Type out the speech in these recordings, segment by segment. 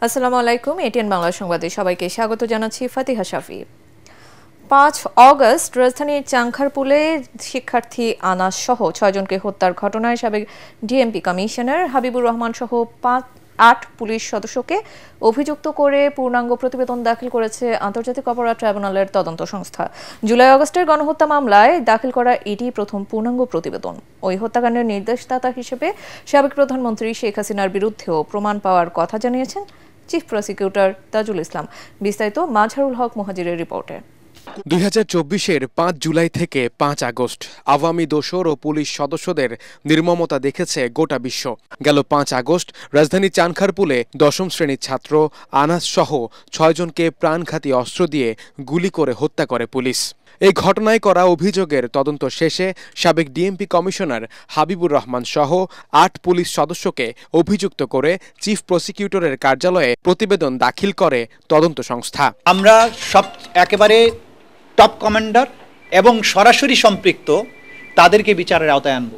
আসসালামু আলাইকুম। এটিএন বাংলা সংবাদে সবাইকে স্বাগত জানাচ্ছি ফাতিহা শাফি। ৫ অগস্ট রাজধানীর চাংখারপুলে শিক্ষার্থী আনাস সহ ৬ জনকে হত্যার ঘটনায় সাবেক ডিএমপি কমিশনার হাবিবুর রহমান সহ ৮ পুলিশ সদস্যকে অভিযুক্ত করে পূর্ণাঙ্গ প্রতিবেদন দাখিল করেছে আন্তর্জাতিক অপরাধ ট্রাইব্যুনালের তদন্ত সংস্থা। জুলাই আগস্টের গণহত্যা মামলায় দাখিল করা এটি প্রথম পূর্ণাঙ্গ প্রতিবেদন। ওই হত্যাকাণ্ডের নির্দেশদাতা হিসেবে সাবেক প্রধানমন্ত্রী শেখ হাসিনার বিরুদ্ধেও প্রমাণ পাওয়ার কথা জানিয়েছেন চিফ প্রসিকিউটর তাজুল ইসলাম। বিস্তারিত মাজহারুল হক মুহাজিরের রিপোর্টে। ২০২৪-এর ৫ জুলাই থেকে ৫ আগস্ট আওয়ামী দোসর ও পুলিশ সদস্যদের নির্মমতা দেখেছে গোটা বিশ্ব। গেল ৫ আগস্ট রাজধানী চানখারপুলে ১০ম শ্রেণীর ছাত্র আনাস সহ ৬ জনকে প্রাণঘাতী অস্ত্র দিয়ে গুলি করে হত্যা করে পুলিশ। এই ঘটনায় করা অভিযোগের তদন্ত শেষে সাবেক ডিএমপি কমিশনার হাবিবুর রহমান সহ ৮ পুলিশ সদস্যকে অভিযুক্ত করে চিফ প্রসিকিউটরের কার্যালয়ে প্রতিবেদন দাখিল করে তদন্ত সংস্থা। আমরা সব একেবারে টপ কমান্ডার এবং সরাসরি সম্পৃক্ত তাদেরকে বিচারের আওতায় আনব।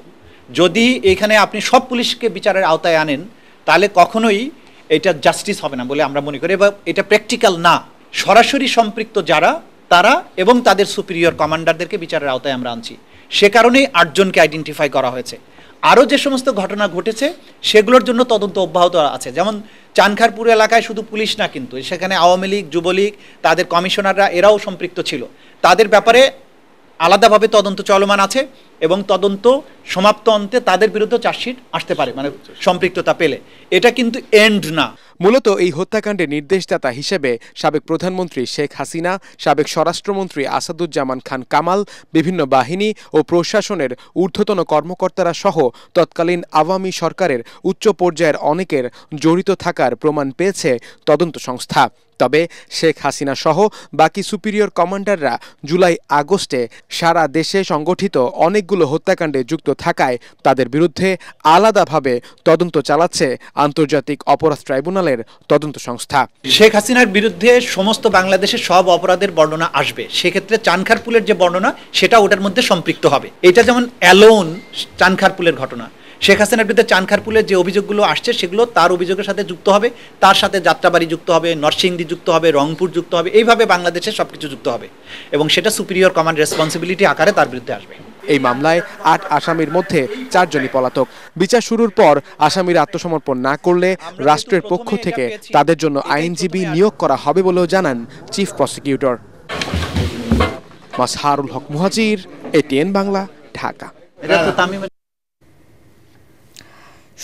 যদি এখানে আপনি সব পুলিশকে বিচারের আওতায় আনেন তাহলে কখনোই এটা জাস্টিস হবে না বলে আমরা মনে করি, এবং এটা প্র্যাকটিক্যাল না। সরাসরি সম্পৃক্ত যারা তারা এবং তাদের সুপিরিয়র কমান্ডারদেরকে বিচারের আওতায় আমরা আনছি। সে কারণেই ৮ জনকে আইডেন্টিফাই করা হয়েছে। আরও যে সমস্ত ঘটনা ঘটেছে সেগুলোর জন্য তদন্ত অব্যাহত আছে। যেমন চানখারপুর এলাকায় শুধু পুলিশ না, কিন্তু সেখানে আওয়ামী লীগ, যুবলীগ, তাদের কমিশনাররা এরাও সম্পৃক্ত ছিল। তাদের ব্যাপারে আলাদাভাবে তদন্ত চলমান আছে এবং তদন্ত সমাপ্ত অন্তে তাদের বিরুদ্ধে চার্জশিট আসতে পারে, মানে সম্পৃক্ততা পেলে। এটা কিন্তু এন্ড না। মূলত এই হত্যাকাণ্ডের নির্দেশদাতা হিসেবে সাবেক প্রধানমন্ত্রী শেখ হাসিনা, সাবেক স্বরাষ্ট্রমন্ত্রী আসাদুজ্জামান খান কামাল, বিভিন্ন বাহিনী ও প্রশাসনের ঊর্ধ্বতন কর্মকর্তারা সহ তৎকালীন আওয়ামী সরকারের উচ্চ পর্যায়ের অনেকের জড়িত থাকার প্রমাণ পেয়েছে তদন্ত সংস্থা। তবে শেখ হাসিনা সহ বাকি সুপিরিয়র কমান্ডাররা জুলাই আগস্টে সারা দেশে সংগঠিত অনেকগুলো হত্যাকাণ্ডে যুক্ত থাকায় তাদের বিরুদ্ধে আলাদাভাবে তদন্ত চালাচ্ছে আন্তর্জাতিক অপরাধ ট্রাইব্যুনালের তদন্ত সংস্থা। শেখ হাসিনার বিরুদ্ধে সমস্ত বাংলাদেশের সব অপরাধের বর্ণনা আসবে, সেক্ষেত্রে চানখারপুলের যে বর্ণনা সেটা ওটার মধ্যে সম্পৃক্ত হবে। এটা যেমন অ্যালোন চানখারপুলের ঘটনা, শেখ হাসিনার বিরুদ্ধে চানখারপুলের যে অভিযোগগুলো আসছে সেগুলো তার অভিযোগের সাথে যুক্ত হবে, তার সাথে যাত্রাবাড়ি যুক্ত হবে, নরসিংদী যুক্ত হবে, রংপুর যুক্ত হবে, এইভাবে বাংলাদেশের সবকিছু যুক্ত হবে এবং সেটা সুপিরিয়র কমান্ড রেসপন্সিবিলিটি আকারে তার বিরুদ্ধে আসবে। এই মামলায় ৮ আসামির মধ্যে ৪ জনই পলাতক। বিচার শুরুর পর আসামিরা আত্মসমর্পণ না করলে রাষ্ট্রের পক্ষ থেকে তাদের জন্য আইনজীবী নিয়োগ করা হবে বলেও জানান চিফ প্রসিকিউটর। মাজহারুল হক মুহাজির, এটিএন বাংলা, ঢাকা।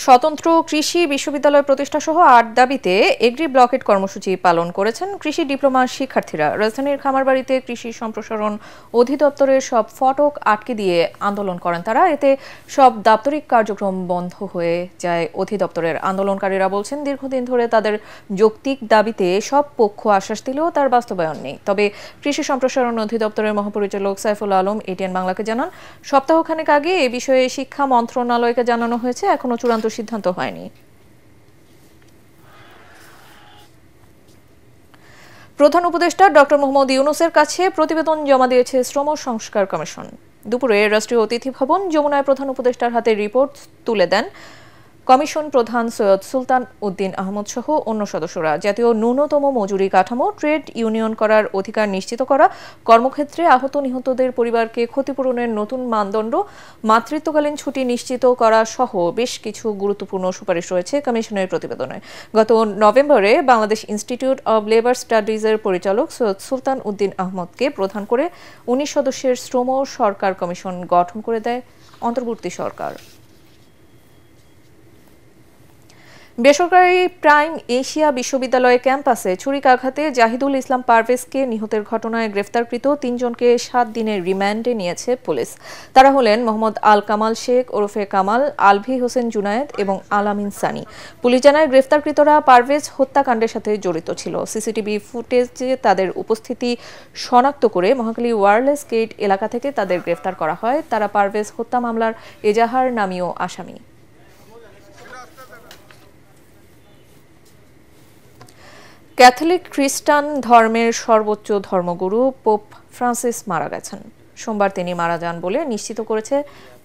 স্বতন্ত্র কৃষি বিশ্ববিদ্যালয় প্রতিষ্ঠা সহ ৮ দাবিতে এগ্রি ব্লকেট কর্মসূচি পালন করেছেন কৃষি ডিপ্লোমা শিক্ষার্থীরা। রাজধানীর খামারবাড়িতে কৃষি সম্প্রসারণ অধিদপ্তরের সব ফটক আটকে দিয়ে আন্দোলন করেন তারা। এতে সব দাপ্তরিক কার্যক্রম বন্ধ হয়ে যায়। অধিদপ্তরের আন্দোলনকারীরা বলছেন, দীর্ঘদিন ধরে তাদের যৌক্তিক দাবিতে সব পক্ষ আশ্বাস দিলেও তার বাস্তবায়ন নেই। তবে কৃষি সম্প্রসারণ অধিদপ্তরের মহাপরিচালক সাইফুল আলম এটিএন বাংলাকে জানান, সপ্তাহখানেক আগে এ বিষয়ে শিক্ষা মন্ত্রণালয়কে জানানো হয়েছে, এখনো চূড়ান্ত সিদ্ধান্ত হয়নি। প্রধান উপদেষ্টা ডক্টর মোহাম্মদ ইউনূসের কাছে প্রতিবেদন জমা দিয়েছে শ্রম সংস্কার কমিশন। দুপুরে রাষ্ট্রীয় অতিথি ভবন যমুনায় প্রধান উপদেষ্টার হাতে রিপোর্ট তুলে দেন কমিশন প্রধান সৈয়দ সুলতান উদ্দিন আহমদ সহ অন্য সদস্যরা। জাতীয় ন্যূনতম মজুরি কাঠামো, ট্রেড ইউনিয়ন করার অধিকার নিশ্চিত করা, কর্মক্ষেত্রে আহত নিহতদের পরিবারকে ক্ষতিপূরণের নতুন মানদণ্ড, মাতৃত্বকালীন ছুটি নিশ্চিত করা সহ বেশ কিছু গুরুত্বপূর্ণ সুপারিশ রয়েছে কমিশনের প্রতিবেদনে। গত নভেম্বরে বাংলাদেশ ইনস্টিটিউট অব লেবার স্টাডিজের পরিচালক সৈয়দ সুলতান উদ্দিন আহমদকে প্রধান করে ১৯ সদস্যের শ্রম সরকার কমিশন গঠন করে দেয় অন্তর্বর্তী সরকার। বেসরকারি প্রাইম এশিয়া বিশ্ববিদ্যালয় ক্যাম্পাসে ছুরিকাঘাতে জাহিদুল ইসলাম পারভেজকে নিহতের ঘটনায় গ্রেফতারকৃত ৩ জনকে ৭ দিনের রিমান্ডে নিয়েছে পুলিশ। তারা হলেন মোহাম্মদ আল কামাল শেখ ওরফে কামাল, আলভি হোসেন জুনায়েদ এবং আলামিন সানি। পুলিশ জানায়, গ্রেফতারকৃতরা পারভেজ হত্যাকাণ্ডের সাথে জড়িত ছিল। সিসিটিভি ফুটেজে তাদের উপস্থিতি শনাক্ত করে মহাখালী ওয়্যারলেস গেট এলাকা থেকে তাদের গ্রেফতার করা হয়। তারা পারভেজ হত্যা মামলার এজাহার নামীয় আসামি। ক্যাথলিক খ্রিস্টান ধর্মের সর্বোচ্চ ধর্মগুরু পোপ ফ্রান্সিস মারা গেছেন। সোমবার তিনি মারা যান বলে নিশ্চিত করেছে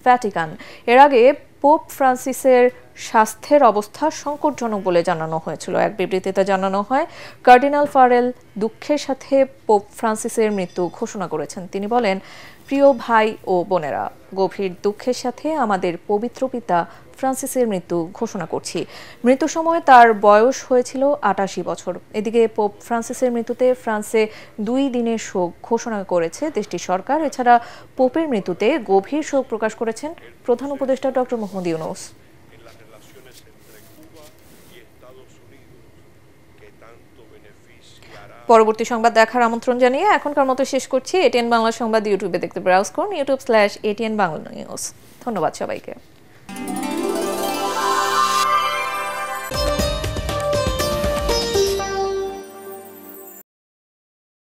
ভ্যাটিকান। এর আগে পোপ ফ্রান্সিসের স্বাস্থ্যের অবস্থা সংকটজনক বলে জানানো হয়েছিল। এক বিবৃতিতে জানানো হয়, কার্ডিনাল ফারেল দুঃখের সাথে পোপ ফ্রান্সিসের মৃত্যু ঘোষণা করেছেন। তিনি বলেন, প্রিয় ভাই ও বোনেরা, গভীর দুঃখের সাথে আমাদের পবিত্র পিতা ফ্রান্সিসের মৃত্যু ঘোষণা করছি। মৃত্যুর সময় তার বয়স হয়েছিল ৮৮ বছর। এদিকে পোপ ফ্রান্সিসের মৃত্যুতে ফ্রান্সে ২ দিনের শোক ঘোষণা করেছে দেশটির সরকার। এছাড়া পোপের মৃত্যুতে গভীর শোক প্রকাশ করেছেন প্রধান উপদেষ্টা ডক্টর মোহাম্মদ ইউনূস। পরবর্তী সংবাদ দেখার আমন্ত্রণ জানিয়ে এখনকার মতো শেষ করছি। এটিএন বাংলা সংবাদ ইউটিউবে দেখতে ব্রাউজ করুন, youtube/ATN Bangla News। ধন্যবাদ সবাইকে।